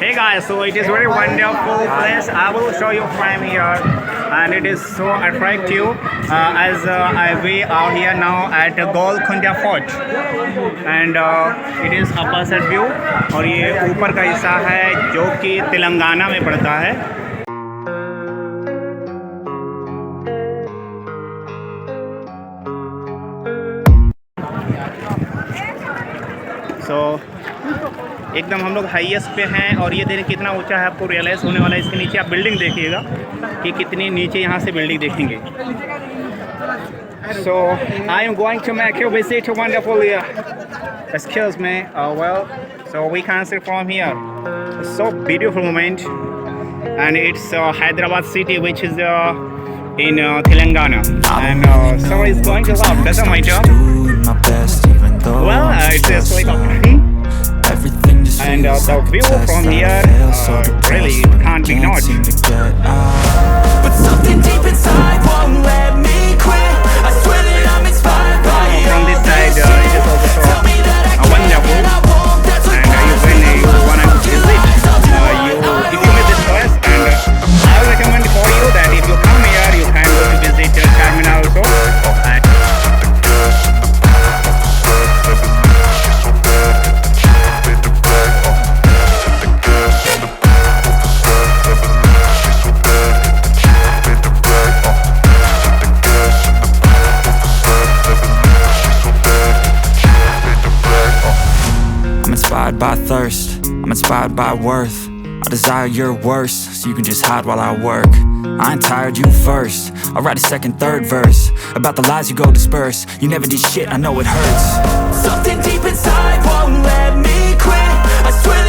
Hey guys, so it is very wonderful place. I will show you from here, and it is so attractive. We are here now at Golcunda Fort, and it is upper side view. और ये ऊपर का हिस्सा है जो कि तेलंगाना में पड़ता है. So एकदम हम लोग हाईएस्ट पे हैं और ये देखिए कितना ऊंचा है, आपको रियलाइज़ होने वाला है. इसके नीचे आप बिल्डिंग देखिएगा कि कितनी नीचे यहाँ से बिल्डिंग देखेंगे. So I am going to make you visit a wonderful excuse me, so we can see from here. It's so beautiful moment, and it's Hyderabad city, which is in Telangana, and so it's going to love. Doesn't matter. Well, it's just like a and the view from here really can't be ignored. But something deep inside won't let me quit. I swear that I'm inspired by you. From this side, it is also wonderful, and you want to visit, if you visit this place, and I would recommend for you that if you come here, you can go to visit terminal also. By thirst, I'm inspired by worth. I desire your worst, so you can just hide while I work. I ain't tired, you first. I'll write a second, third verse about the lies you go disperse. You never did shit, I know it hurts. Something deep inside won't let me quit. I swear